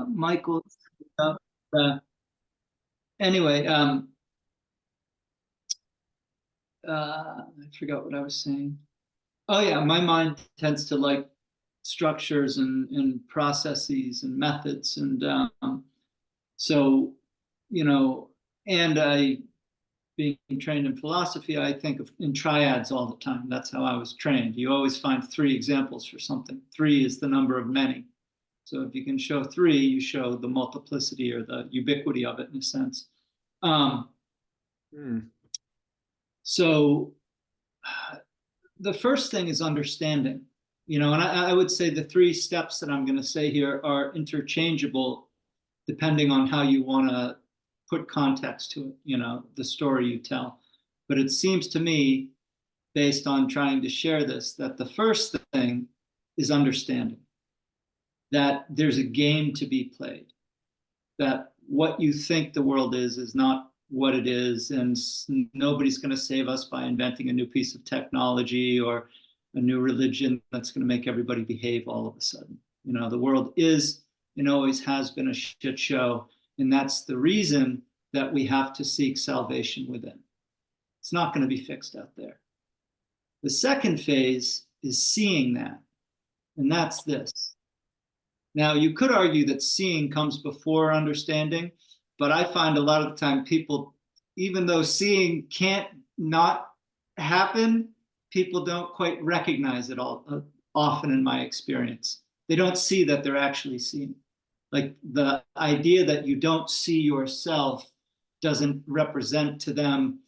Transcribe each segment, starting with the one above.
Michael. Uh, anyway, I forgot what I was saying. Oh yeah, my mind tends to like structures and processes and methods, and so you know, and I being trained in philosophy, I think of in triads all the time. That's how I was trained. You always find three examples for something. Three is the number of many. So if you can show three, you show the multiplicity or the ubiquity of it in a sense. Um, Mm. so the first thing is understanding, and I would say the three steps that I'm going to say here are interchangeable depending on how you want to put context to it, the story you tell. But it seems to me, based on trying to share this, that the first thing is understanding that there's a game to be played, that what you think the world is not what it is, and nobody's going to save us by inventing a new piece of technology or a new religion that's going to make everybody behave all of a sudden. The world is and always has been a shit show, and that's the reason that we have to seek salvation within. It's not going to be fixed out there. The second phase is seeing that, and that's this. Now, you could argue that seeing comes before understanding, but I find a lot of the time people, even though seeing can't not happen, people don't quite recognize it all often in my experience. They don't see that they're actually seeing. Like the idea that you don't see yourself doesn't represent to them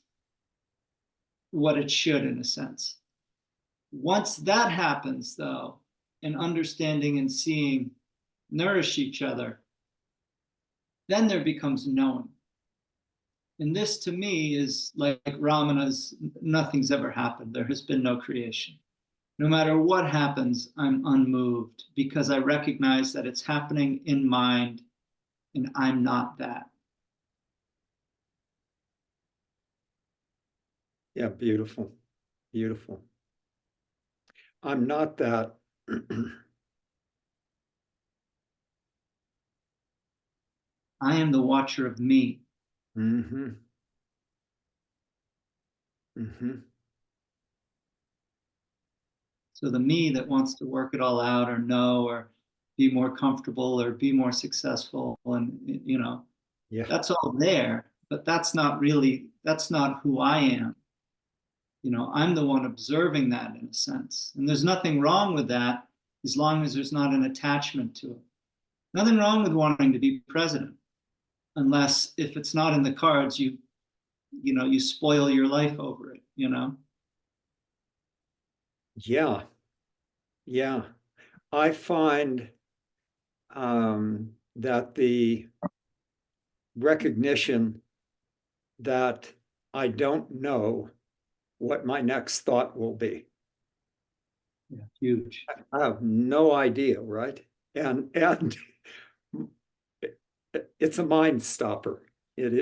what it should, in a sense. Once that happens, though, and understanding and seeing nourish each other, then there becomes knowing. And this to me is like Ramana's, nothing's ever happened. There has been no creation. No matter what happens, I'm unmoved because I recognize that it's happening in mind and I'm not that. Yeah, beautiful. Beautiful. I'm not that. I am the watcher of me. Mm-hmm. Mm-hmm. So the me that wants to work it all out or know or be more comfortable or be more successful, and Yeah. that's all there, but that's not who I am. I'm the one observing that in a sense. And there's nothing wrong with that as long as there's not an attachment to it. Nothing wrong with wanting to be president, unless if it's not in the cards, you spoil your life over it. Yeah. Yeah. I find that the recognition that I don't know what my next thought will be. Yeah, huge. I have no idea, right? And it's a mind stopper.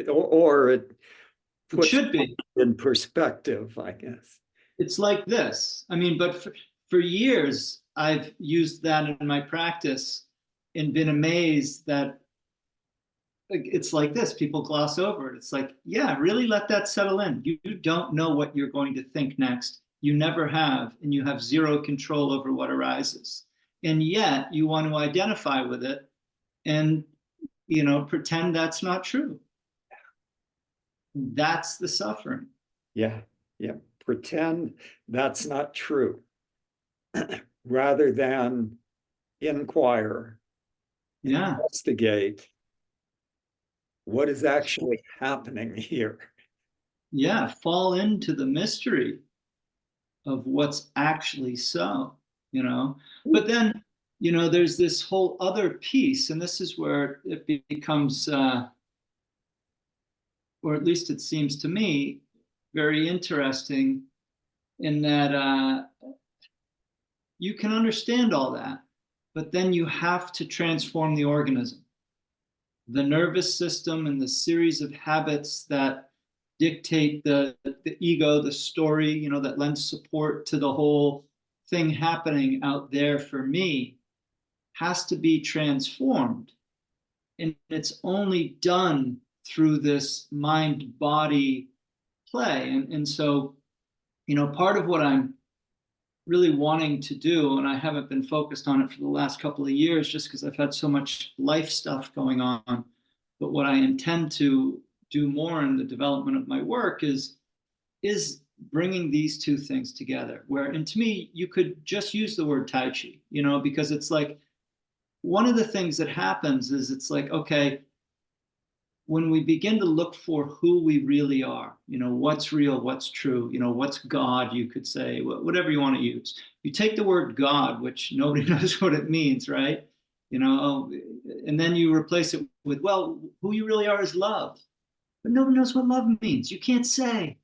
Or it It puts should be. in perspective, I guess. It's like this. I mean, but for years, I've used that in my practice and been amazed that it's like this. People gloss over it. It's like, yeah, really let that settle in. You don't know what you're going to think next. You never have, and you have zero control over what arises. And yet you want to identify with it and, pretend that's not true. That's the suffering. Yeah. Yeah. Pretend that's not true rather than inquire, Yeah. investigate what is actually happening here. Yeah. Fall into the mystery of what's actually so, But then, there's this whole other piece, and this is where it becomes, or at least it seems to me, very interesting in that you can understand all that, but then you have to transform the organism, the nervous system, and the series of habits that dictate the ego, the story, that lends support to the whole thing happening out there for me, has to be transformed And it's only done through this mind body play. And so, part of what I'm really wanting to do, and I haven't been focused on it for the last couple of years just because I've had so much life stuff going on. But what I intend to do more in the development of my work is bringing these two things together. Where, and to me, you could just use the word Tai Chi, because it's like one of the things that happens is it's like, okay, when we begin to look for who we really are, what's real, what's true, what's God, you could say, whatever you want to use. You take the word God, which nobody knows what it means, right? And then you replace it with, well, who you really are is love. But nobody knows what love means. You can't say.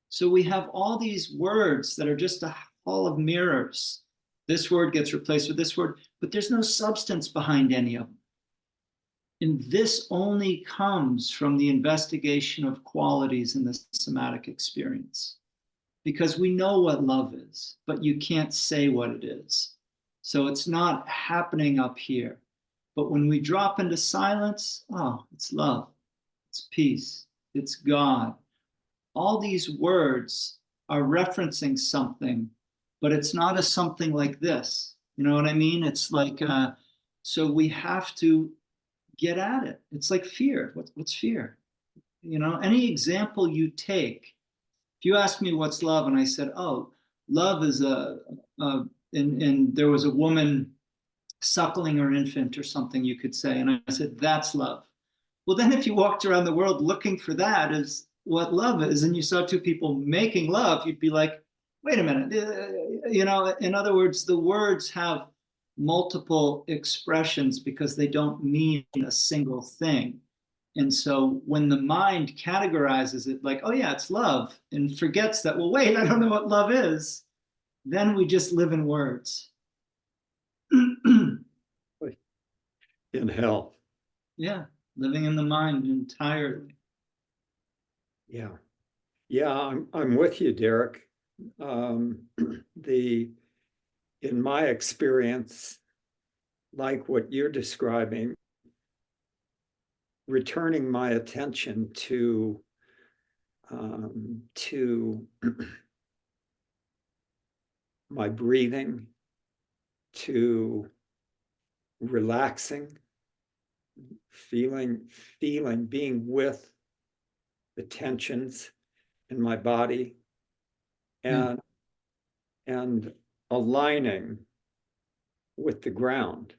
So we have all these words that are just a hall of mirrors. This word gets replaced with this word, but there's no substance behind any of them. And this only comes from the investigation of qualities in the somatic experience. Because we know what love is, but you can't say what it is. So it's not happening up here. But when we drop into silence, oh, it's love, it's peace, it's God. All these words are referencing something, but it's not a something like this. You know what I mean? It's like, so we have to get at it. It's like fear. What's fear? Any example you take, if you ask me what's love, and I said, oh, love is and there was a woman suckling her infant or something, you could say, and I said, that's love. Well, then if you walked around the world looking for that as what love is, and you saw two people making love, you'd be like, wait a minute. In other words, the words have multiple expressions because they don't mean a single thing. And so when the mind categorizes it like, oh yeah, it's love, and forgets that, well, wait, I don't know what love is, then we just live in words. In hell. Yeah, living in the mind entirely. Yeah. Yeah, I'm with you, Derek. In my experience, like what you're describing, returning my attention to my breathing, to relaxing, feeling, being with the tensions in my body, and aligning with the ground.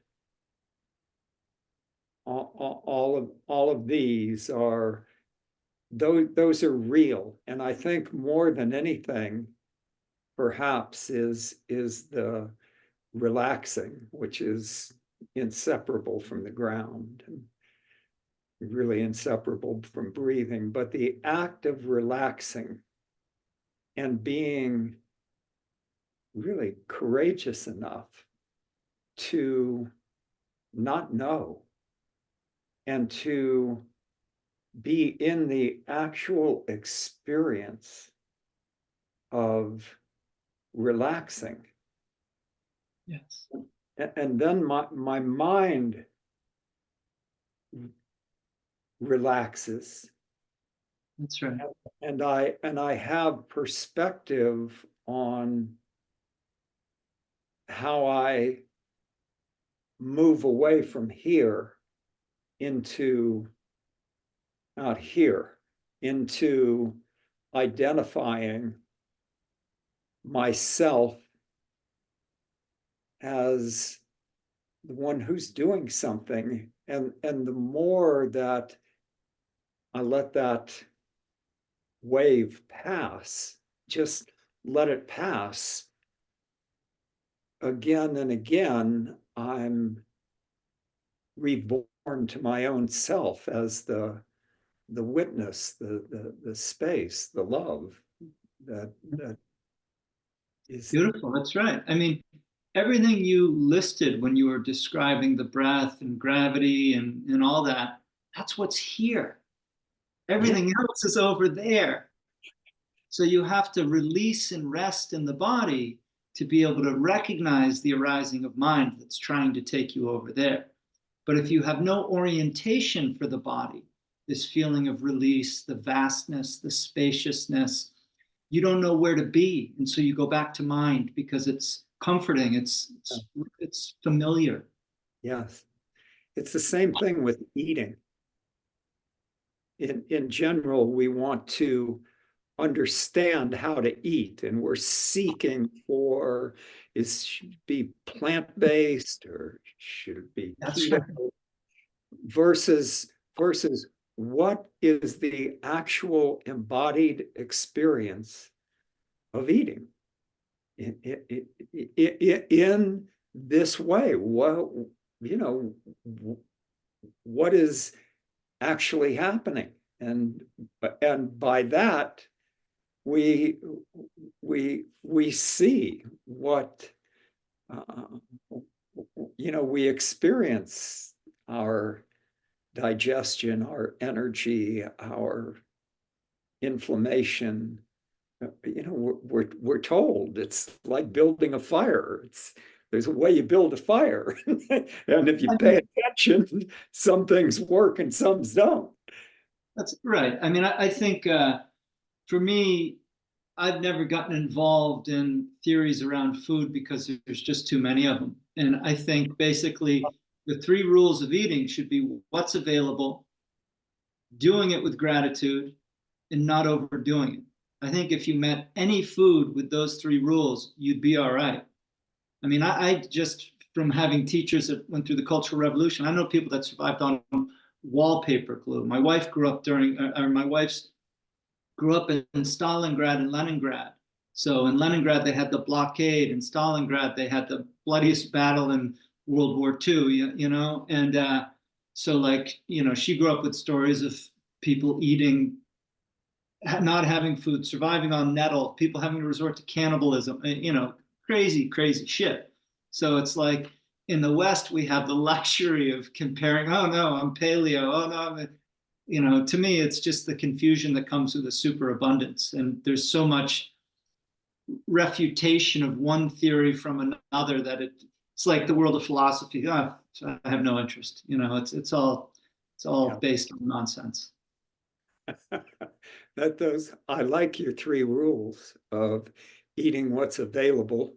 All of these are those are real, and I think more than anything, perhaps is the relaxing, which is inseparable from the ground and really inseparable from breathing. But the act of relaxing and being really courageous enough to not know and to be in the actual experience of relaxing. Yes. And then my mind relaxes. That's right. And I have perspective on how I move away from here into out here, into identifying myself as the one who's doing something. And the more that I let that wave pass, just let it pass again and again, I'm reborn to my own self as the witness, the space, the love that is Beautiful. That's right. I mean, everything you listed when you were describing the breath and gravity and all that, that's what's here. Everything else is over there. So you have to release and rest in the body to be able to recognize the arising of mind that's trying to take you over there. But if you have no orientation for the body, this feeling of release, the vastness, the spaciousness, you don't know where to be. And so you go back to mind because it's comforting, it's familiar. Yes. It's the same thing with eating. In general, we want to understand how to eat, and we're seeking for, should it be plant-based or should it be That's keto, right. versus what is the actual embodied experience of eating in this way. Well, what is actually happening, and by that we see what we experience our digestion, our energy, our inflammation. We're told it's like building a fire. There's a way you build a fire, and if you I pay mean, attention, some things work and some don't. that's right. I mean, I think for me, I've never gotten involved in theories around food because there's just too many of them. And I think basically the three rules of eating should be what's available, doing it with gratitude, and not overdoing it. I think if you met any food with those three rules, you'd be all right. I mean, I just from having teachers that went through the Cultural Revolution, I know people that survived on wallpaper glue. My wife grew up during, or my wife's grew up in Stalingrad and Leningrad. So in Leningrad, they had the blockade. In Stalingrad, they had the bloodiest battle in World War II, And so, like, she grew up with stories of people eating, not having food, surviving on nettle, people having to resort to cannibalism, crazy, crazy shit. So it's like in the West, we have the luxury of comparing, oh no, I'm paleo, oh no, to me, it's just the confusion that comes with a superabundance. And there's so much refutation of one theory from another that it's like the world of philosophy. Oh, I have no interest. It's all Yeah. based on nonsense. I like your three rules of eating what's available,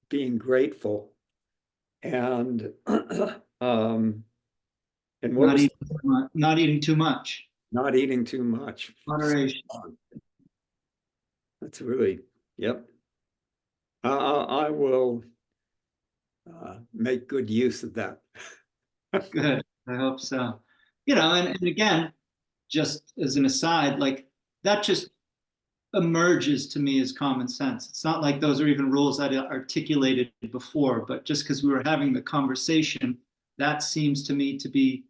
being grateful, and what Not was eating too much, not eating too much. not eating too much. Moderation. That's really, yep. I will make good use of that. Good. I hope so. And again, just as an aside, like that just emerges to me as common sense. It's not like those are even rules I'd articulated before, but just because we were having the conversation, that seems to me to be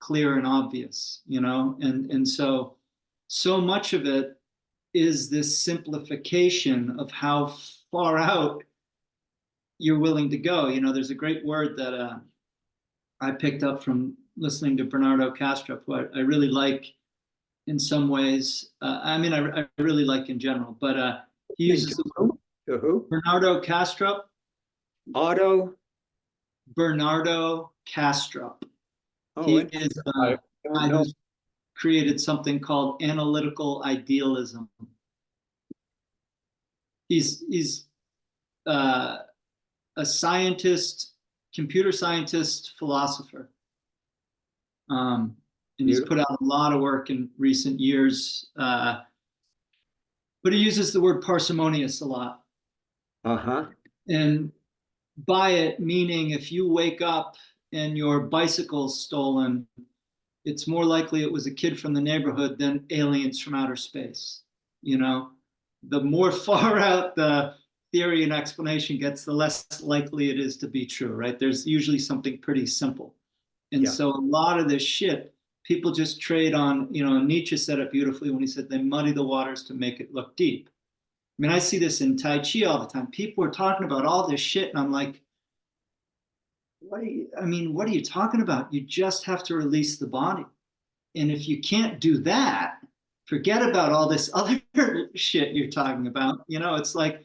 clear and obvious, and so much of it is this simplification of how far out you're willing to go. There's a great word that I picked up from listening to Bernardo Kastrup, who I really like in some ways. I mean, I really like in general, but he uses the word To who? Bernardo Kastrup. Otto. Bernardo Kastrup. Oh, He is I a don't guy know. who's created something called analytical idealism. He's a scientist, computer scientist, philosopher. And he's put out a lot of work in recent years. But he uses the word parsimonious a lot. Uh-huh. And by it, meaning if you wake up and your bicycle's stolen, it's more likely it was a kid from the neighborhood than aliens from outer space. The more far out the theory and explanation gets, the less likely it is to be true, right? There's usually something pretty simple. And Yeah. so a lot of this shit, people just trade on, Nietzsche said it beautifully when he said they muddy the waters to make it look deep. I mean, I see this in Tai Chi all the time. People are talking about all this shit, and I'm like, what are you talking about? You just have to release the body. And if you can't do that, forget about all this other shit you're talking about. It's like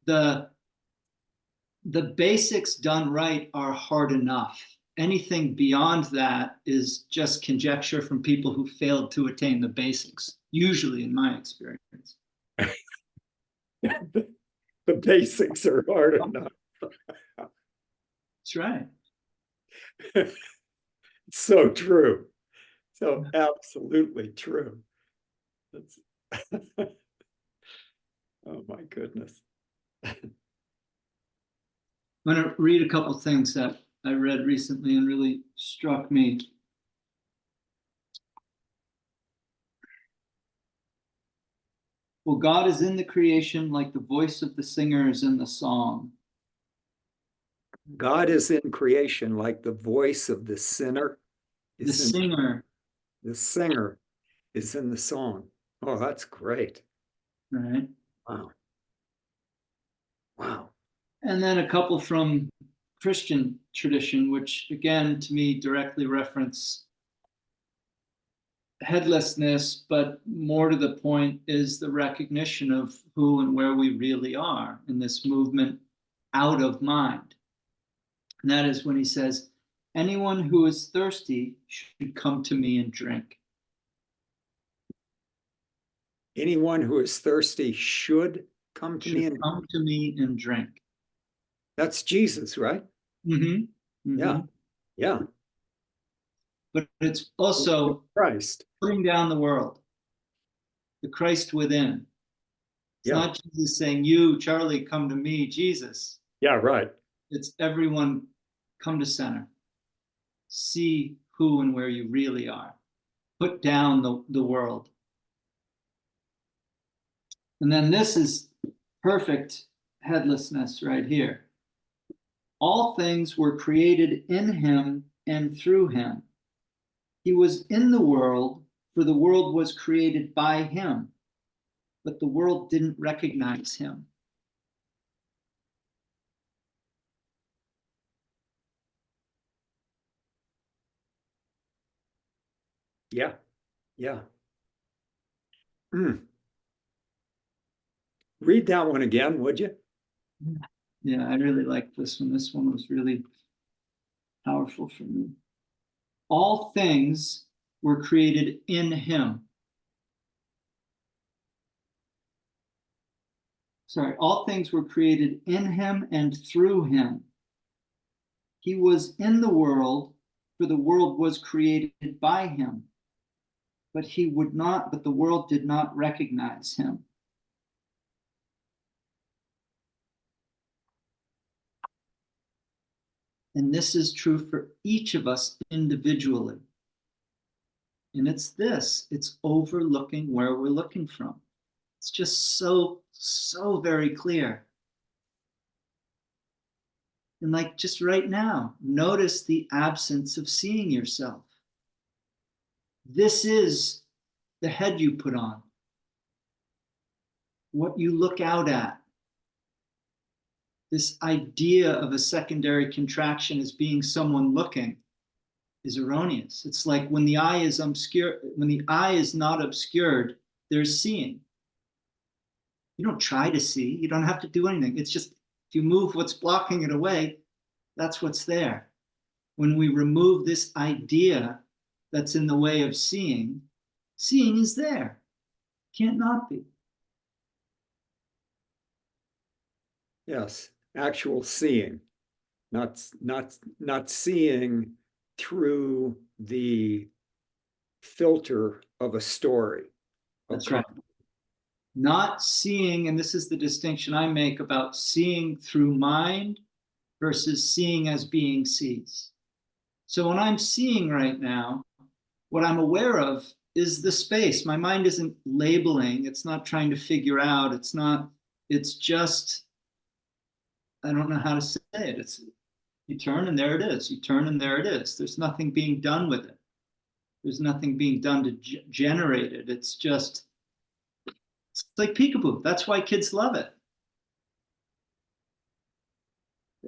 the basics done right are hard enough. anything beyond that is just conjecture from people who failed to attain the basics, usually in my experience. The basics are hard enough. That's right. So true. So absolutely true. That's oh my goodness. I'm going to read a couple things that I read recently and really struck me. Well, God is in the creation like the voice of the singer is in the song. God is in creation like the voice of the sinner The is in singer, the singer is in the song. Oh, that's great. right? Wow. Wow. And then a couple from Christian tradition, which again, to me, directly reference headlessness, but more to the point is the recognition of who and where we really are in this movement out of mind. And that is when he says, anyone who is thirsty should come to me and drink. Anyone who is thirsty should come to me Should and come to me and drink. that's Jesus, right? Mm-hmm. Mm-hmm. Yeah. Yeah. But it's also Christ. putting down the world, the Christ within. It's Yeah. not Jesus saying, you, Charlie, come to me, Jesus. Yeah, right. It's everyone come to center. See who and where you really are. Put down the world. And then this is perfect headlessness right here. All things were created in him and through him. He was in the world, for the world was created by him, but the world didn't recognize him. Yeah. Yeah. Mm. Read that one again, would you? Yeah, I really like this one. This one was really powerful for me. All things were created in him. Sorry, all things were created in him and through him. He was in the world, for the world was created by him. But the world did not recognize him. And this is true for each of us individually. And it's overlooking where we're looking from. It's just so very clear. And like just right now, notice the absence of seeing yourself. This is the head you put on, what you look out at. This idea of a secondary contraction as being someone looking is erroneous. It's like when the eye is not obscured, there's seeing. You don't try to see, you don't have to do anything. It's just if you move what's blocking it away, that's what's there. When we remove this idea that's in the way of seeing, seeing is there. Can't not be. Yes. Actual seeing, not seeing through the filter of a story. That's right. Not seeing, and this is the distinction I make about seeing through mind versus seeing as being sees. So when I'm seeing right now, what I'm aware of is the space. My mind isn't labeling, it's not trying to figure out, it's just, I don't know how to say it. It's you turn and there it is. You turn and there it is. There's nothing being done with it. There's nothing being done to generate it. It's like peekaboo. That's why kids love it.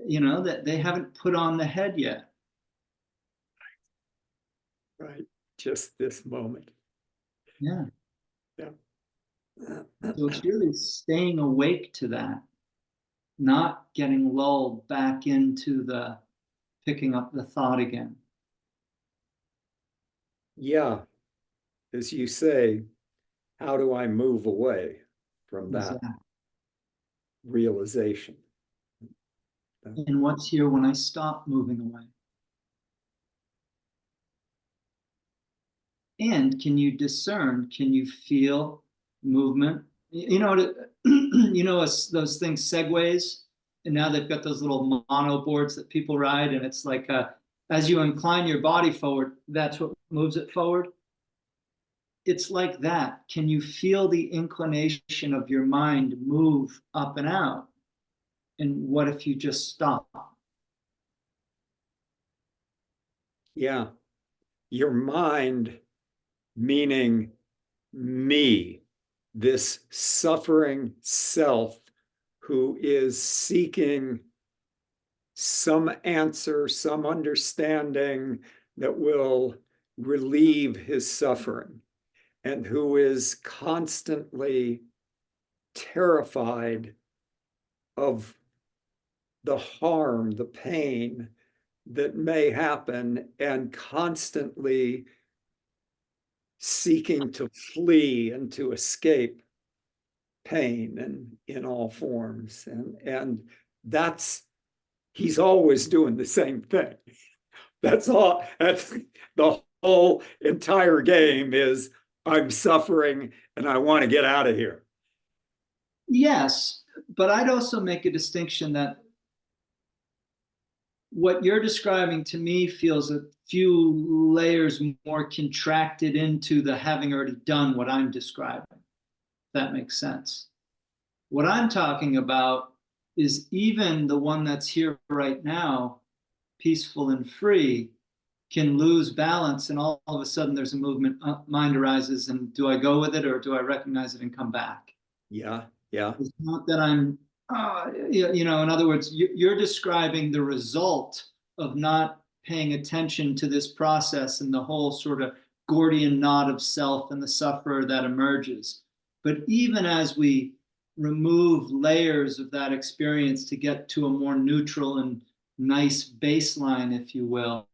You know, that they haven't put on the head yet. Right. Just this moment. Yeah. Yeah. So it's really staying awake to that, not getting lulled back into the picking up the thought again. Yeah, as you say, how do I move away from that Exactly. realization? And what's here when I stop moving away? And can you discern? Can you feel movement? You know, you know, those things, segways, and now they've got those little mono boards that people ride, and it's like as you incline your body forward, that's what moves it forward. It's like that. Can you feel the inclination of your mind move up and out? And what if you just stop? Yeah, your mind, meaning me, this suffering self who is seeking some answer, some understanding that will relieve his suffering, and who is constantly terrified of the harm, the pain that may happen, and constantly seeking to flee and to escape pain and in all forms. And that's, he's always doing the same thing. That's all. That's the whole entire game is I'm suffering and I want to get out of here. Yes, but I'd also make a distinction that what you're describing to me feels a few layers more contracted into the having already done what I'm describing. That makes sense. What I'm talking about is even the one that's here right now, peaceful and free, can lose balance, and all of a sudden there's a movement, mind arises, and do I go with it or do I recognize it and come back? Yeah, yeah, It's not that I'm, you know, in other words, you're describing the result of not paying attention to this process and the whole sort of Gordian knot of self and the sufferer that emerges. But even as we remove layers of that experience to get to a more neutral and nice baseline, if you will,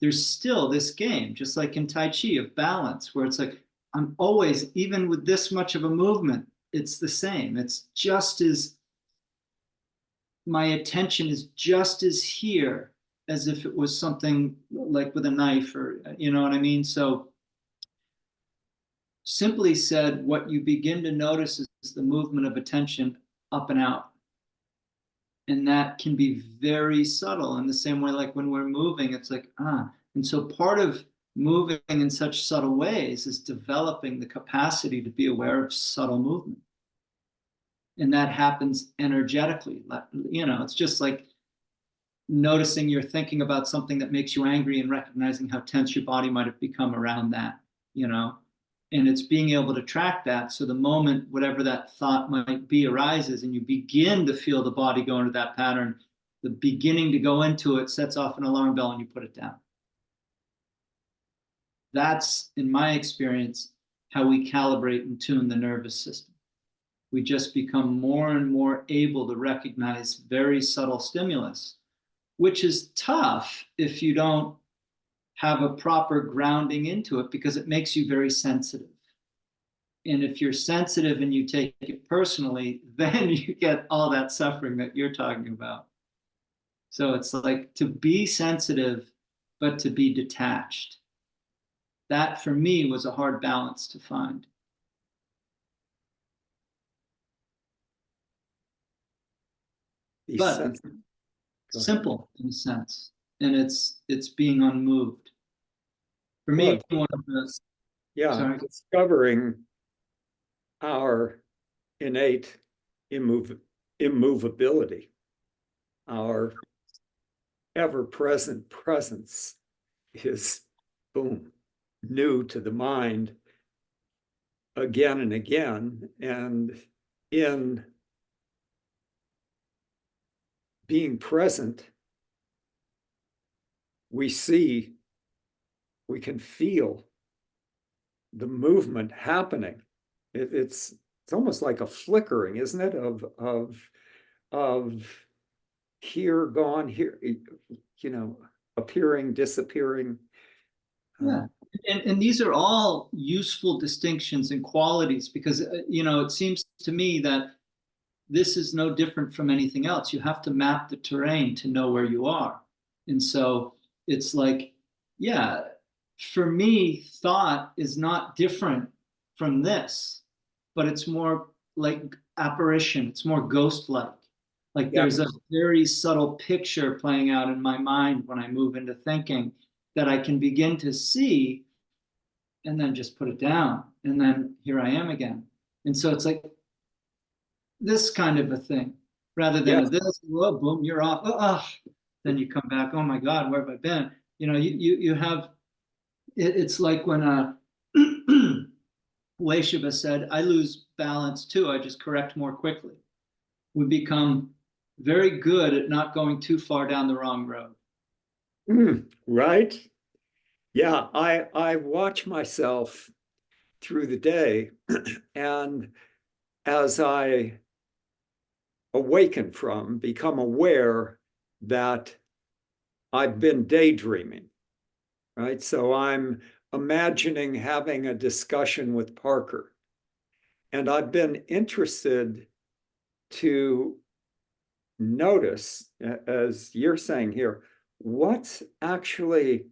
there's still this game, just like in Tai Chi, of balance, where it's like, I'm always, even with this much of a movement, it's the same. It's just as, my attention is just as here as if it was something like with a knife, or you know what I mean? So simply said, what you begin to notice is the movement of attention up and out. And that can be very subtle in the same way, like when we're moving, it's like, ah. And so part of moving in such subtle ways is developing the capacity to be aware of subtle movement. And that happens energetically. You know, it's just like noticing you're thinking about something that makes you angry and recognizing how tense your body might have become around that, you know. And it's being able to track that, so the moment whatever that thought might be arises and you begin to feel the body go into that pattern, the beginning to go into it sets off an alarm bell and you put it down. That's, in my experience, how we calibrate and tune the nervous system. We just become more and more able to recognize very subtle stimulus, which is tough if you don't have a proper grounding into it, because it makes you very sensitive. And if you're sensitive and you take it personally, then you get all that suffering that you're talking about. So it's like to be sensitive, but to be detached. That for me was a hard balance to find. be But sensitive. Go ahead. simple in a sense. And it's being unmoved. For Well, me, one of the, yeah, sorry. discovering our innate immovability, our ever-present presence is, boom, new to the mind again and again. And in being present, we see, we can feel the movement happening. It's almost like a flickering, isn't it? Of here, gone, here, appearing, disappearing. Yeah. And these are all useful distinctions and qualities because, it seems to me that this is no different from anything else. You have to map the terrain to know where you are. And so it's like, yeah, for me, thought is not different from this, but it's more like apparition. It's more ghost-like. Like Yeah. there's a very subtle picture playing out in my mind when I move into thinking that I can begin to see and then just put it down. And then here I am again. And so it's like this kind of a thing rather than Yes. a this, whoa, boom, you're off. Then you come back, oh my God, where have I been? You have, it's like when Waishaba said, I lose balance too. I just correct more quickly. We become very good at not going too far down the wrong road. Right. Yeah. I watch myself through the day, and as I awaken from, become aware that I've been daydreaming, right? So I'm imagining having a discussion with Parker. And I've been interested to notice, as you're saying here, what's actually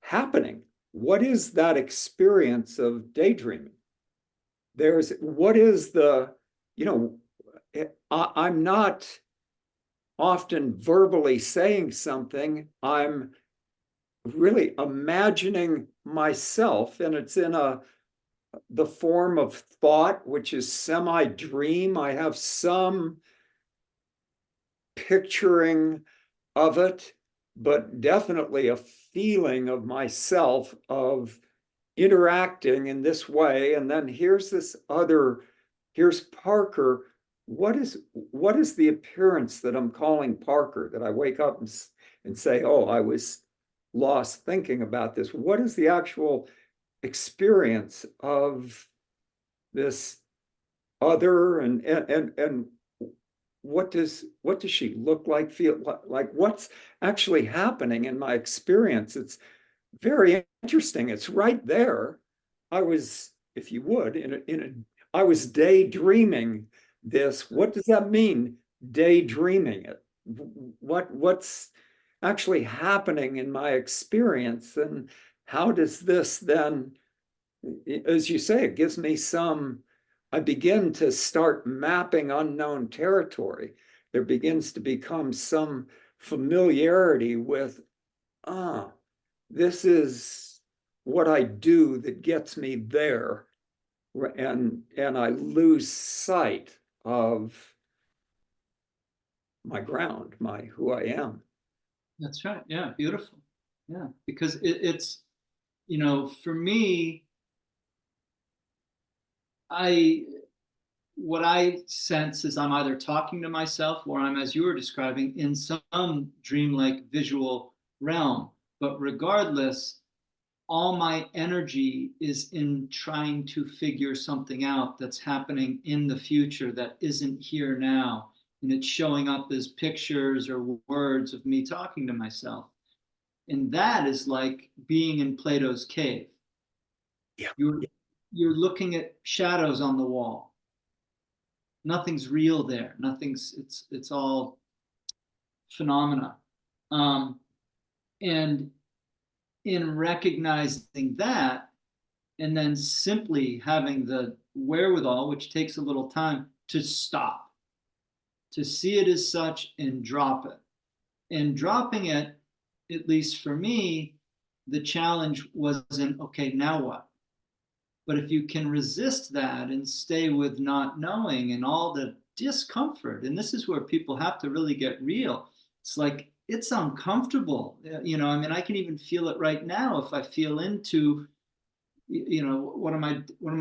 happening? What is that experience of daydreaming? What is I'm not often verbally saying something. I'm really imagining myself, and it's in the form of thought, which is semi-dream. I have some picturing of it, but definitely a feeling of myself of interacting in this way. And then here's Parker. What is the appearance that I'm calling Parker, that I wake up and say, oh, I was lost thinking about this? What is the actual experience of this other, and what does she look like, feel like? What's actually happening in my experience? It's very interesting. It's right there. I was, if you would, I was daydreaming this. What does that mean, daydreaming it? What's actually happening in my experience, and how does this then, as you say, it gives me I begin to start mapping unknown territory. There begins to become some familiarity with, ah, this is what I do that gets me there. And I lose sight of my ground, my who I am. That's right. Yeah, beautiful. Yeah, because it's, for me, I what I sense is I'm either talking to myself or I'm, as you were describing, in some dreamlike visual realm. But regardless, all my energy is in trying to figure something out that's happening in the future that isn't here now. And it's showing up as pictures or words of me talking to myself. And that is like being in Plato's cave. Yeah. You're looking at shadows on the wall. Nothing's real there. It's all phenomena. Um, and in recognizing that, and then simply having the wherewithal, which takes a little time, to stop, to see it as such and drop it. And dropping it, at least for me, the challenge wasn't, okay, now what? But if you can resist that and stay with not knowing and all the discomfort, and this is where people have to really get real. It's like, it's uncomfortable. I mean, I can even feel it right now if I feel into, what am I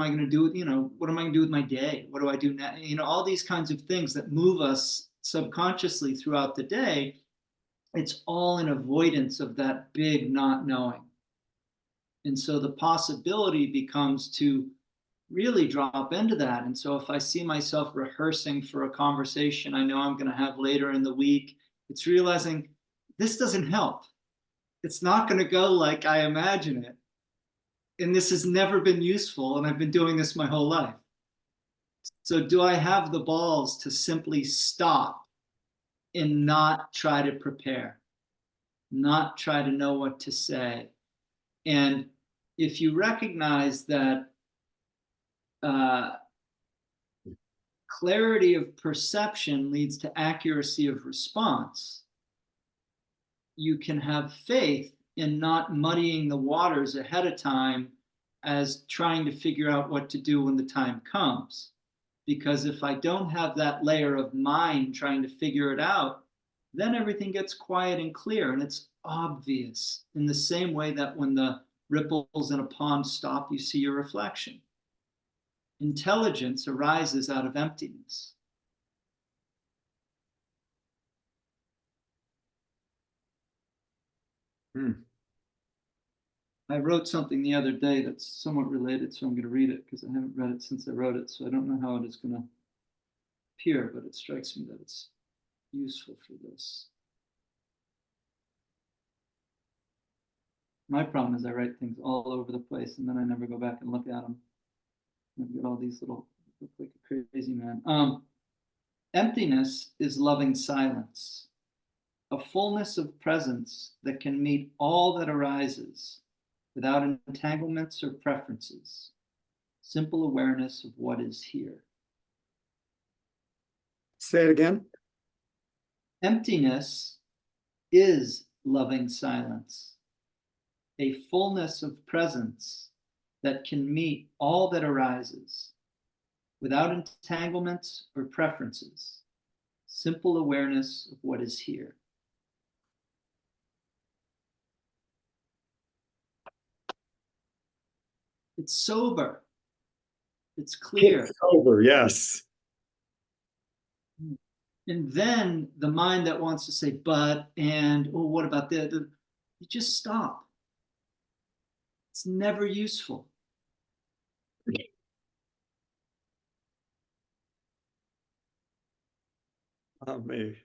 going to do? What am I going to do with my day? What do I do now? All these kinds of things that move us subconsciously throughout the day. It's all in avoidance of that big not knowing. And so the possibility becomes to really drop into that. And so if I see myself rehearsing for a conversation I know I'm going to have later in the week, it's realizing this doesn't help. It's not going to go like I imagine it. And this has never been useful. And I've been doing this my whole life. So do I have the balls to simply stop and not try to prepare, not try to know what to say? And if you recognize that clarity of perception leads to accuracy of response, you can have faith in not muddying the waters ahead of time as trying to figure out what to do when the time comes. Because if I don't have that layer of mind trying to figure it out, then everything gets quiet and clear, and it's obvious, in the same way that when the ripples in a pond stop, you see your reflection. Intelligence arises out of emptiness. I wrote something the other day that's somewhat related, so I'm going to read it because I haven't read it since I wrote it, so I don't know how it is going to appear, but it strikes me that it's useful for this. My problem is I write things all over the place and then I never go back and look at them. I've got all these little, look like a crazy man. Emptiness is loving silence, a fullness of presence that can meet all that arises without entanglements or preferences, simple awareness of what is here. Say it again. Emptiness is loving silence, a fullness of presence that can meet all that arises without entanglements or preferences, simple awareness of what is here. It's sober. It's clear. It's over, yes. And then the mind that wants to say, but, and, oh, what about that? You just stop. It's never useful. Oh, me.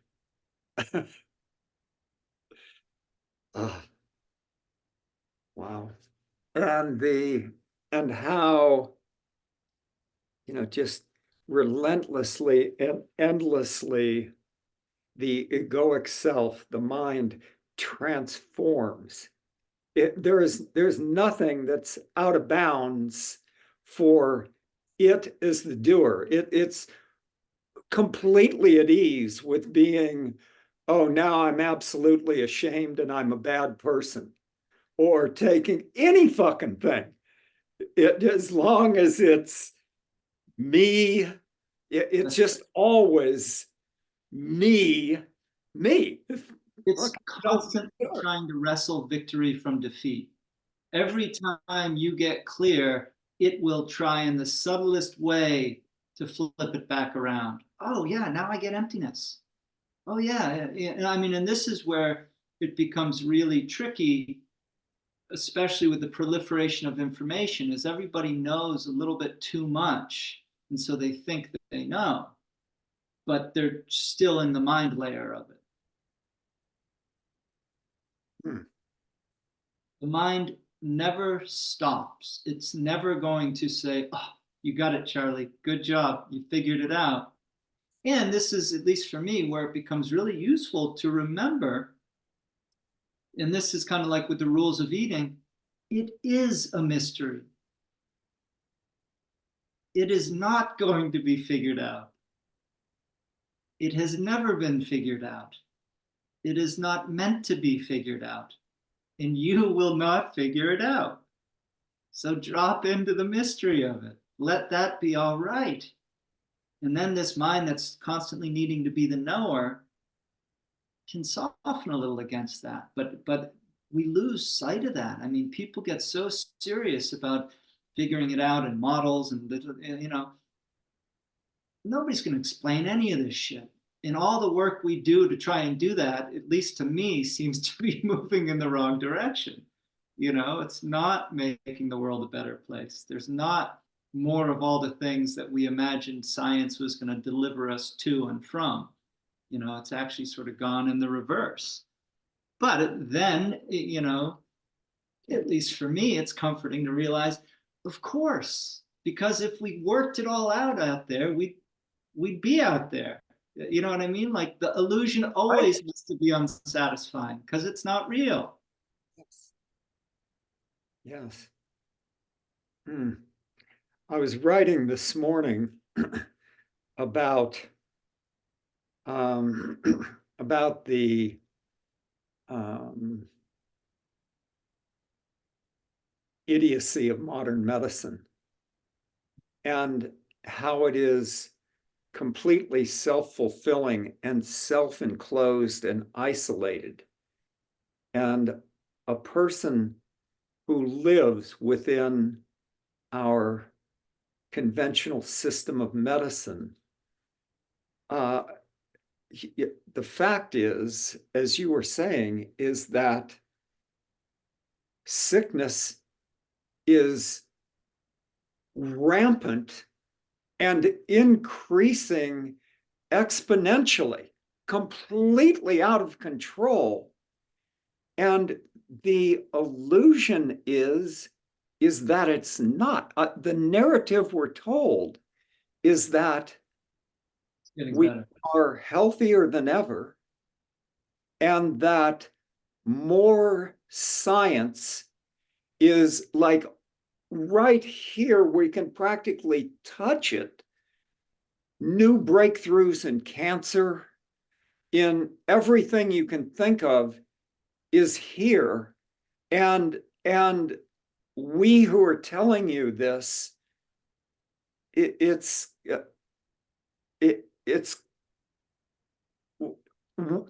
Oh, wow. And how, just relentlessly and endlessly the egoic self, the mind, transforms. There's nothing that's out of bounds for it as the doer. It's completely at ease with being, oh, now I'm absolutely ashamed and I'm a bad person, or taking any fucking thing. As long as it's me, it's just always me. It's constantly trying to wrestle victory from defeat. Every time you get clear, it will try in the subtlest way to flip it back around. Oh, yeah, now I get emptiness. Oh, yeah. I mean, and this is where it becomes really tricky, especially with the proliferation of information, is everybody knows a little bit too much. And so they think that they know, but they're still in the mind layer of it. The mind never stops. It's never going to say, oh, you got it, Charlie. Good job. You figured it out. And this is, at least for me, where it becomes really useful to remember. And this is kind of like with the rules of eating. It is a mystery. It is not going to be figured out. It has never been figured out. It is not meant to be figured out. And you will not figure it out. So drop into the mystery of it. Let that be all right. And then this mind that's constantly needing to be the knower can soften a little against that. But we lose sight of that. I mean, people get so serious about figuring it out in models and, nobody's going to explain any of this shit. And all the work we do to try and do that, at least to me, seems to be moving in the wrong direction. It's not making the world a better place. There's not more of all the things that we imagined science was going to deliver us to and from. It's actually sort of gone in the reverse. But then, you know, at least for me, it's comforting to realize, of course, because if we worked it all out there, we'd be out there. You know what I mean? Like the illusion Right. always has to be unsatisfying because it's not real. Yes. Yes. Hmm. I was writing this morning about um, about the um, idiocy of modern medicine and how it is completely self-fulfilling and self-enclosed and isolated. And a person who lives within our conventional system of medicine, uh, the fact is, as you were saying, is that sickness is rampant and increasing exponentially, completely out of control. And the illusion is that it's not. The narrative we're told is that It's getting we better. are healthier than ever and that more science is like right here, we can practically touch it. New breakthroughs in cancer, in everything you can think of, is here. And we who are telling you this, it's it's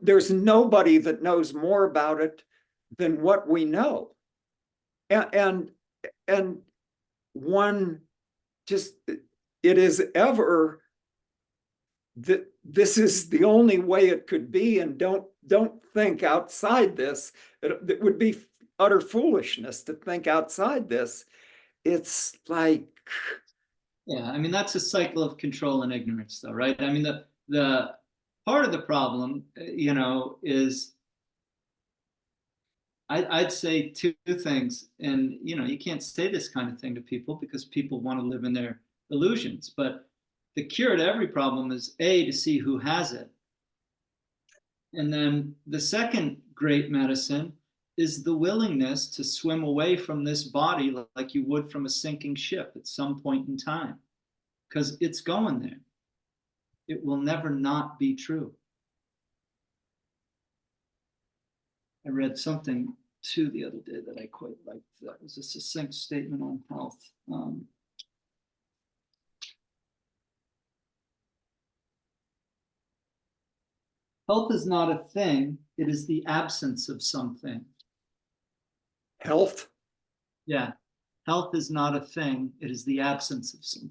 there's nobody that knows more about it than what we know. And one just it is ever that this is the only way it could be, and don't think outside this. It would be utter foolishness to think outside this. It's like, Yeah, I mean that's a cycle of control and ignorance, though, right? I mean the part of the problem, you know, is I'd say two things, and you know, you can't say this kind of thing to people because people want to live in their illusions. But the cure to every problem is A, to see who has it, and then the second great medicine is the willingness to swim away from this body like you would from a sinking ship at some point in time, because it's going there. It will never not be true. I read something too the other day that I quite liked. That was a succinct statement on health. Health is not a thing, it is the absence of something. health. Yeah. Health is not a thing, it is the absence of something.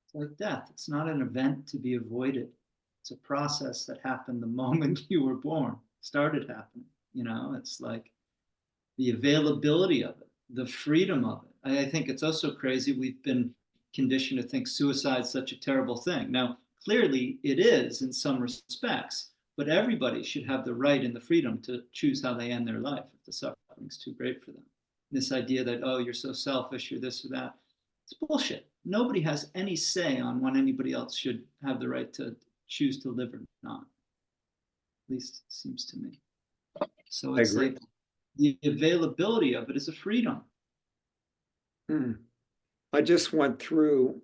It's like death. It's not an event to be avoided. It's a process that happened the moment you were born, started happening. You know, it's like the availability of it, the freedom of it. I think it's also crazy. We've been conditioned to think suicide's such a terrible thing. Now, clearly it is in some respects, but everybody should have the right and the freedom to choose how they end their life if the suffering's too great for them. This idea that, oh, you're so selfish, you're this or that, it's bullshit. Nobody has any say on when anybody else should have the right to choose to live or not. At least it seems to me. So I it's agree. like the availability of it is a freedom. Hmm. I just went through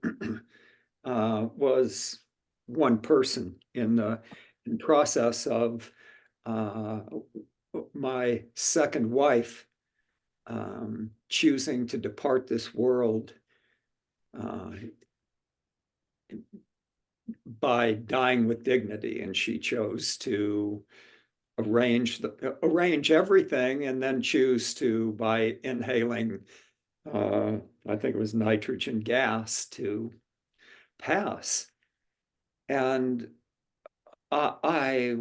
was one person in the process of uh, my second wife choosing to depart this world uh, by dying with dignity, and she chose to arrange everything and then choose to, by inhaling I think it was nitrogen gas, to pass. And I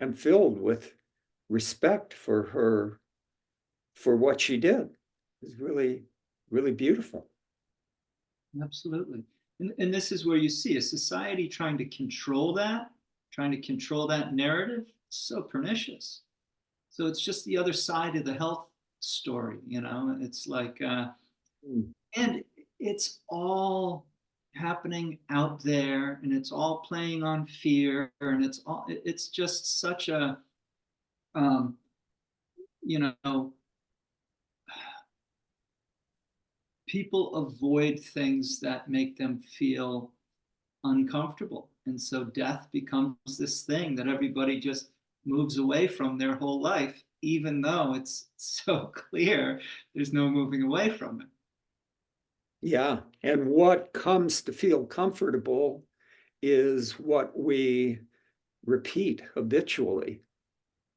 am filled with respect for her for what she did. It was really, really beautiful. Absolutely. And this is where you see a society trying to control that, trying to control that narrative, so pernicious. So it's just the other side of the health story, you know. It's like, Mm. and it's all happening out there, and it's all playing on fear, and it's just such a, um, you know, people avoid things that make them feel uncomfortable. And so death becomes this thing that everybody just moves away from their whole life, even though it's so clear there's no moving away from it. Yeah. And what comes to feel comfortable is what we repeat habitually,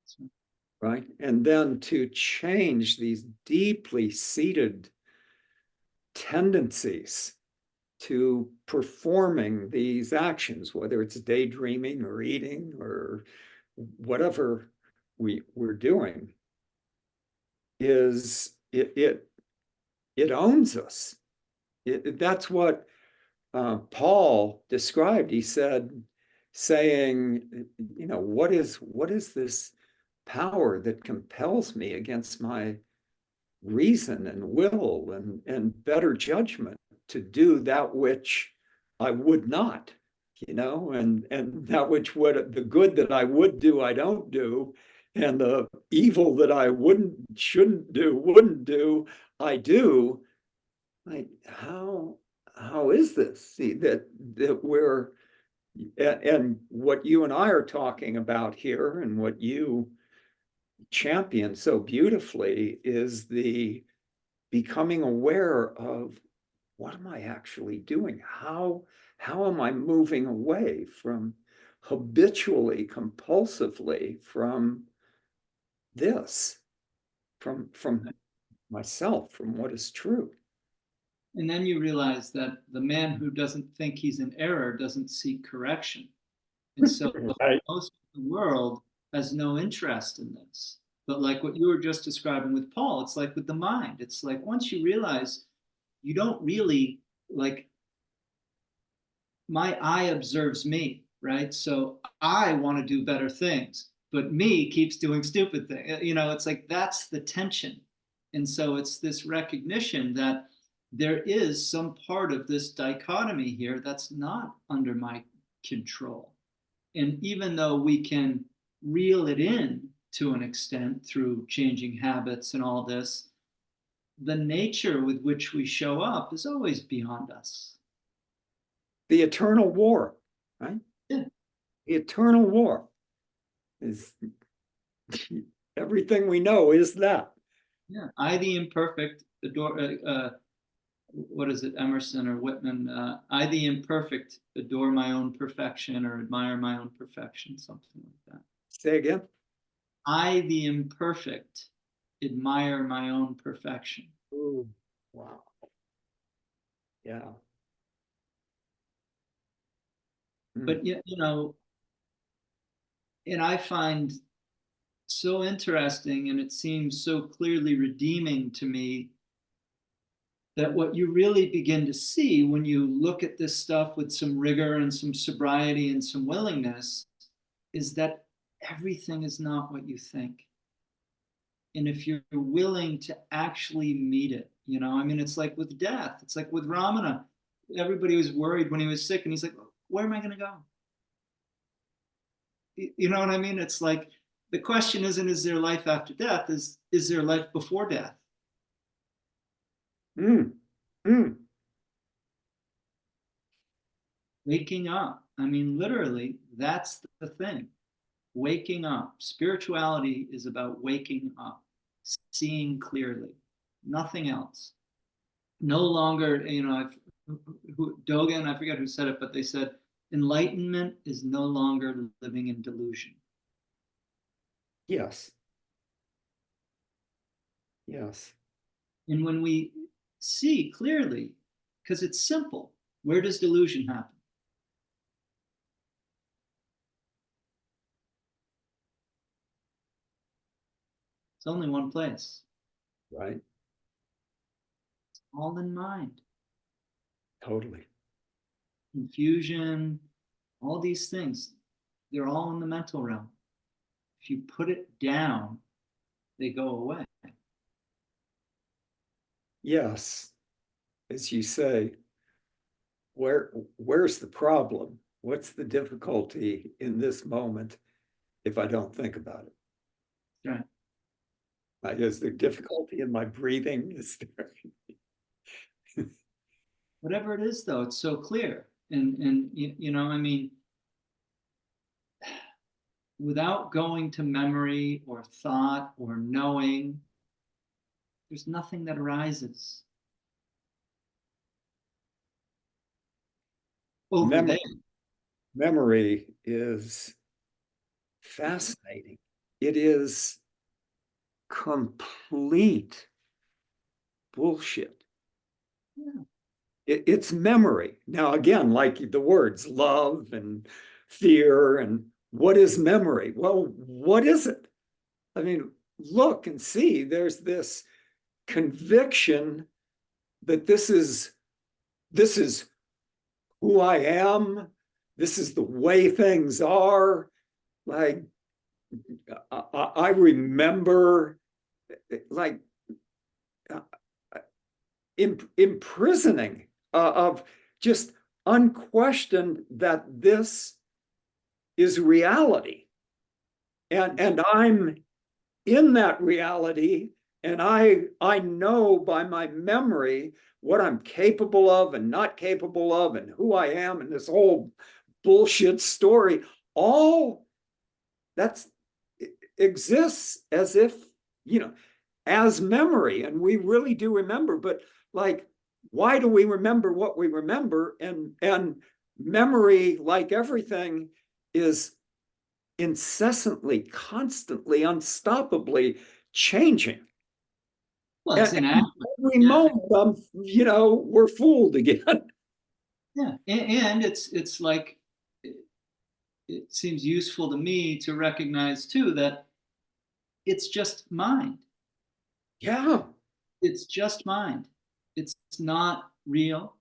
So, right? And then to change these deeply seated tendencies to performing these actions, whether it's daydreaming or eating or whatever we're doing, is it owns us. That's what Paul described. He said, saying, what is this power that compels me against my reason and will and better judgment to do that which I would not, and that which would the good that I would do, I don't do, and the evil that I wouldn't do, I do. Like how is this? See that we're and what you and I are talking about here and what you champion so beautifully is the becoming aware of what am I actually doing? How am I moving away from habitually, compulsively from this, from myself, from what is true? and then you realize that the man who doesn't think he's in error doesn't seek correction. And so Right. most of the world has no interest in this. But like what you were just describing with Paul, it's like with the mind. It's like once you realize you don't really like my eye observes me, right? So I want to do better things, but me keeps doing stupid things. You know, it's like that's the tension. And so it's this recognition that there is some part of this dichotomy here that's not under my control. And even though we can reel it in to an extent through changing habits and all this, the nature with which we show up is always beyond us. The eternal war, right? Yeah. The eternal war is everything we know is that. Yeah, I the imperfect adore. What is it, Emerson or Whitman? I the imperfect adore my own perfection or admire my own perfection, something like that. Say again. I the imperfect admire my own perfection. Ooh, wow. Yeah. Mm. But and I find so interesting, and it seems so clearly redeeming to me that what you really begin to see when you look at this stuff with some rigor and some sobriety and some willingness is that everything is not what you think. And if you're willing to actually meet it, I mean, it's like with death, it's like with Ramana. Everybody was worried when he was sick, and he's like, where am I going to go? You know what I mean? It's like the question isn't, is there life after death? Is there life before death? Mm. Mm. Waking up. I mean, literally, that's the thing. Waking up. Spirituality is about waking up, seeing clearly, nothing else. No longer, Dogen, I forget who said it, but they said enlightenment is no longer living in delusion. Yes. Yes. And when we see clearly, because it's simple, where does delusion happen? It's only one place. Right. All in mind. Totally. Confusion, all these things, they're all in the mental realm. If you put it down, they go away. Yes. As you say, where's the problem? What's the difficulty in this moment if I don't think about it? Right. Is there difficulty in my breathing? Is there? Whatever it is, though, it's so clear. And you know, I mean, without going to memory or thought or knowing, there's nothing that arises over Memory, there. memory is fascinating. It is complete bullshit. Yeah. It's memory. Now, again, like the words love and fear, and what is memory? Well, what is it? I mean, look and see, there's this conviction that this is who I am. This is the way things are. Like I remember, like uh, imprisoning of just unquestioned that this is reality, and I'm in that reality, and I know by my memory what I'm capable of and not capable of and who I am, and this whole bullshit story, all that's exists as if, you know, as memory, and we really do remember. But like, why do we remember what we remember? And memory, like everything, is incessantly, constantly, unstoppably changing. Well, it's And inaccurate. every Yeah. moment, we're fooled again. Yeah. And it's like it seems useful to me to recognize too that it's just mind. Yeah, It's just mind. It's not real.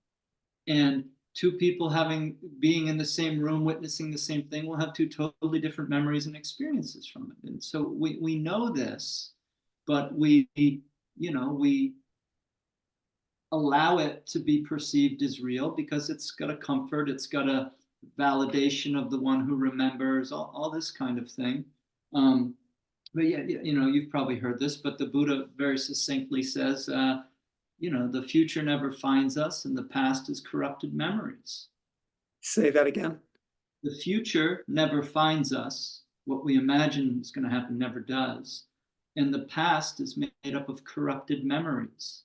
And two people being in the same room witnessing the same thing will have two totally different memories and experiences from it. And so we know this, but we allow it to be perceived as real because it's got a comfort, it's got a validation of the one who remembers, all this kind of thing. um, but yeah, you've probably heard this, but the Buddha very succinctly says, the future never finds us, and the past is corrupted memories. say that again. The future never finds us. What we imagine is going to happen never does. And the past is made up of corrupted memories.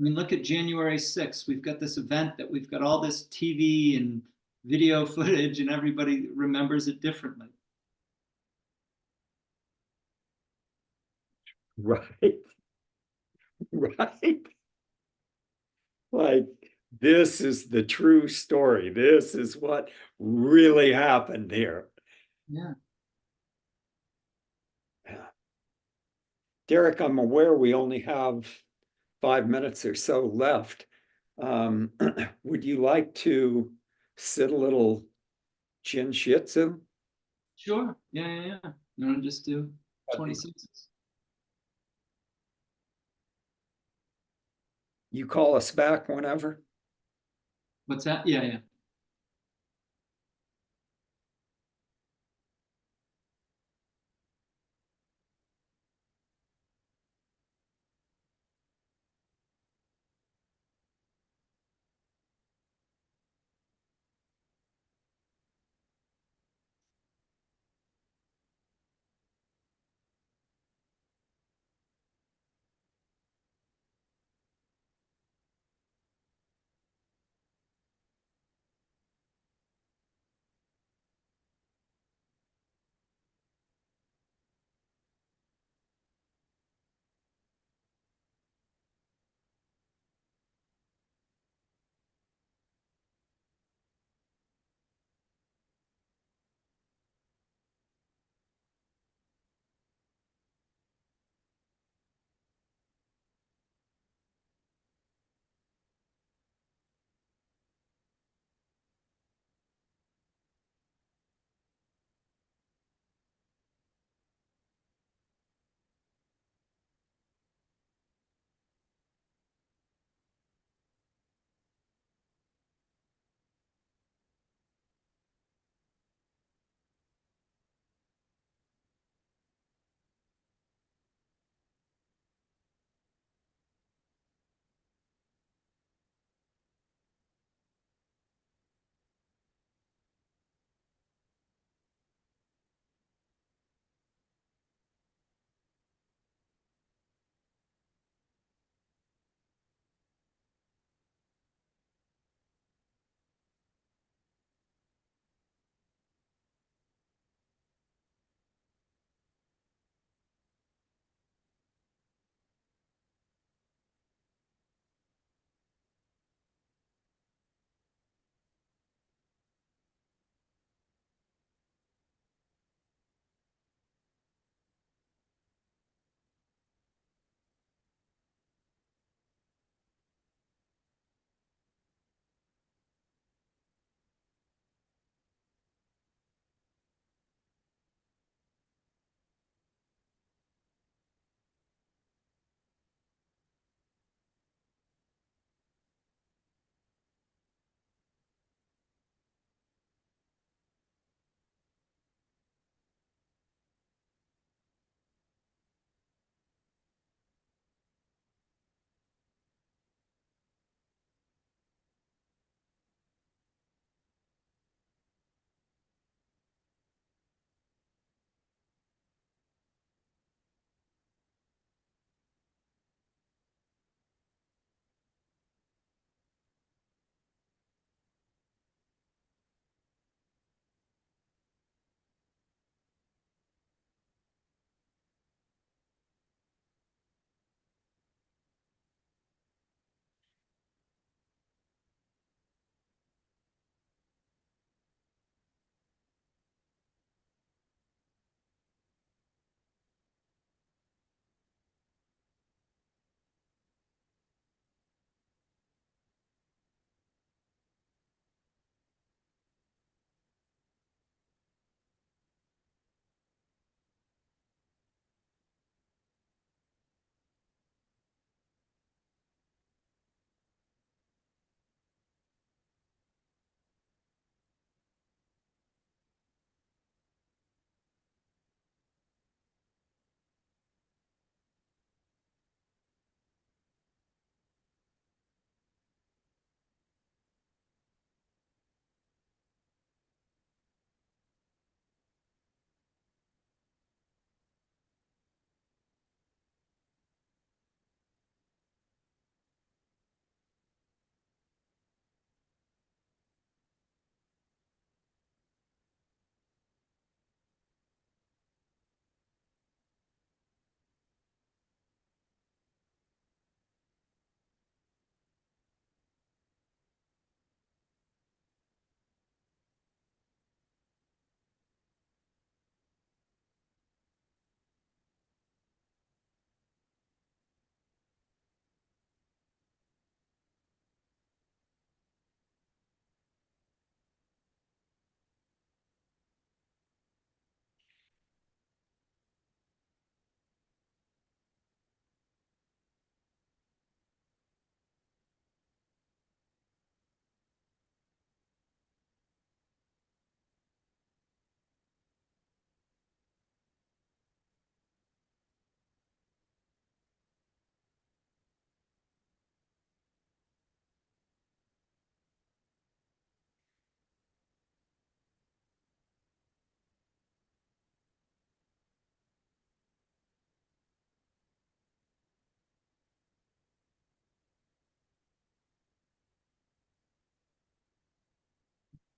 I mean, look at January 6th. We've got this event that we've got all this TV and video footage, and everybody remembers it differently. Right. Right. Like, this is the true story. This is what really happened here. Yeah. Yeah. Derek, I'm aware we only have 5 minutes or so left. Um, would you like to sit a little chin shitsu? Sure. Yeah, yeah, yeah. You want to just do 26? You call us back whenever. What's that? Yeah, yeah.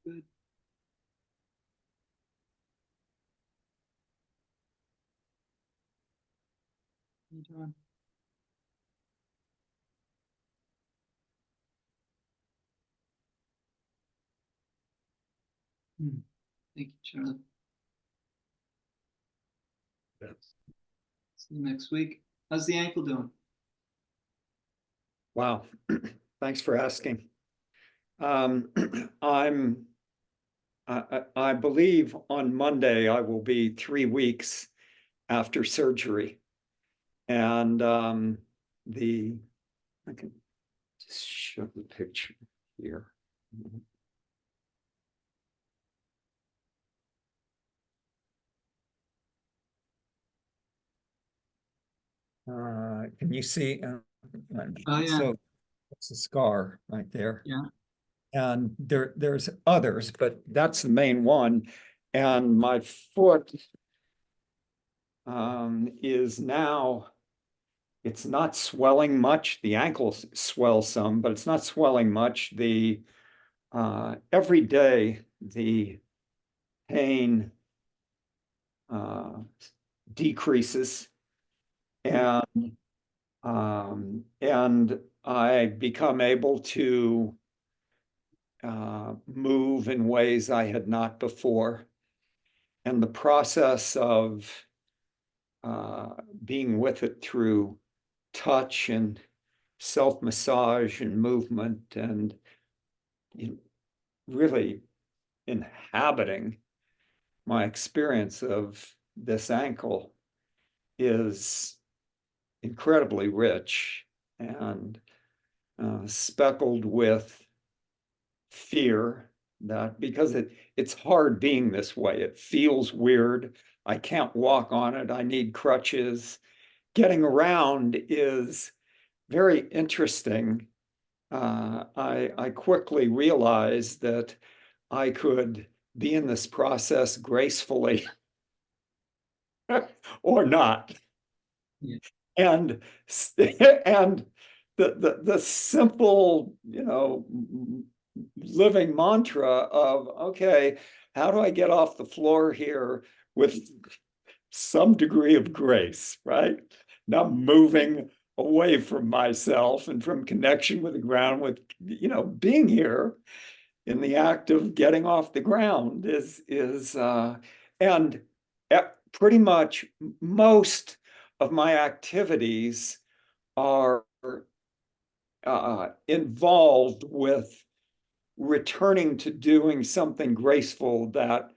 Good. How you doing? Hmm. Thank you, Charlie. See you next week. How's the ankle doing? Wow. Thanks for asking. Um, I'm, I believe on Monday I will be 3 weeks after surgery. And the, I can just show the picture here. Can you see? Oh yeah, So it's a scar right there. yeah. And there's others, but that's the main one. And my foot is now, it's not swelling much. The ankle swells some, but it's not swelling much. The every day the pain uh, decreases, and I become able to move in ways I had not before. And the process of being with it through touch and self massage and movement and, you know, really inhabiting my experience of this ankle is incredibly rich and speckled with fear, that because it's hard being this way. It feels weird. I can't walk on it. I need crutches. Getting around is very interesting. I quickly realized that I could be in this process gracefully or not. Yeah. And and the simple, living mantra of, okay, how do I get off the floor here with some degree of grace, right? Not moving away from myself and from connection with the ground, with, being here in the act of getting off the ground and pretty much most of my activities are involved with returning to doing something graceful, that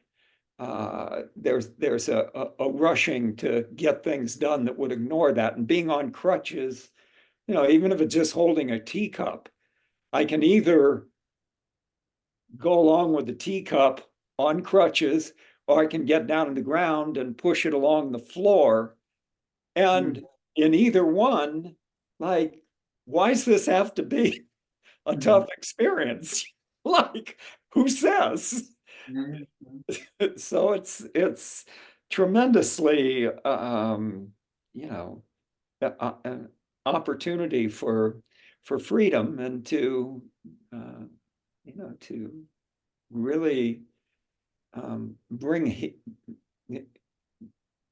there's a rushing to get things done that would ignore that. And being on crutches, even if it's just holding a teacup, I can either go along with the teacup on crutches, or I can get down on the ground and push it along the floor. And in either one, like, why does this have to be a tough experience? Like, who says? So it's tremendously an opportunity for freedom, and to to really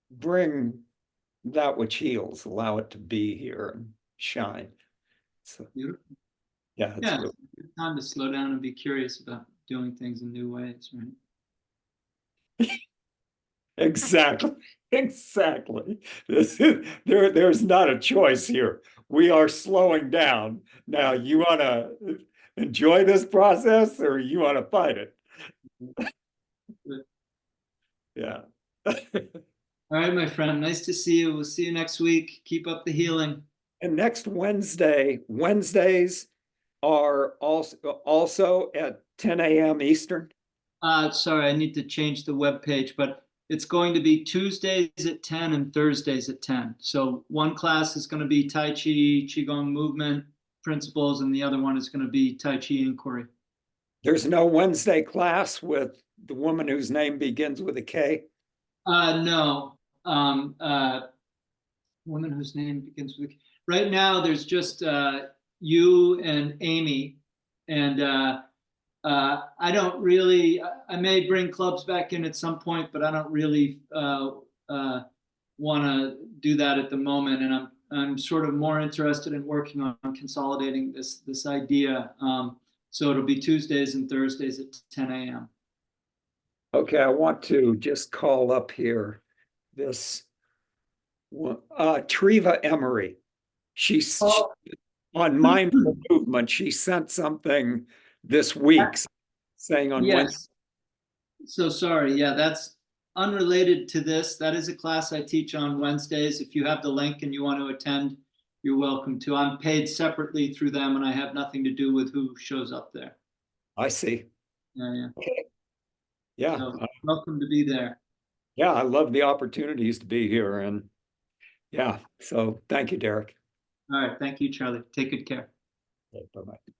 bring that which heals, allow it to be here and shine. So Beautiful. yeah, it's Yeah, really it's a good time to slow down and be curious about doing things in new ways, right? exactly exactly. There's not a choice here. We are slowing down. Now, you want to enjoy this process, or you want to fight it? Good. Yeah. All right, my friend. Nice to see you. We'll see you next week. Keep up the healing. And next Wednesdays are also at 10 a.m. Eastern. Sorry, I need to change the web page, but it's going to be Tuesdays at 10 and Thursdays at 10. So one class is going to be Tai Chi, Qigong movement principles, and the other one is going to be Tai Chi inquiry. There's no Wednesday class with the woman whose name begins with a K. No. Woman whose name begins with. Right now, there's just you and Amy, and I don't really, I may bring clubs back in at some point, but I don't really want to do that at the moment. And I'm sort of more interested in working on consolidating this idea. So it'll be Tuesdays and Thursdays at 10 a.m. Okay, I want to just call up here this Treva Emery. She's Oh, on mindful movement. She sent something this week saying on Wednesday. yes. So sorry. Yeah, that's unrelated to this. That is a class I teach on Wednesdays. If you have the link and you want to attend, you're welcome to. I'm paid separately through them, and I have nothing to do with who shows up there. I see. Yeah, yeah. Okay. Yeah, So welcome to be there. yeah, I love the opportunities to be here. And yeah, so thank you, Derek. All right. Thank you, Charlie. Take good care. Bye-bye.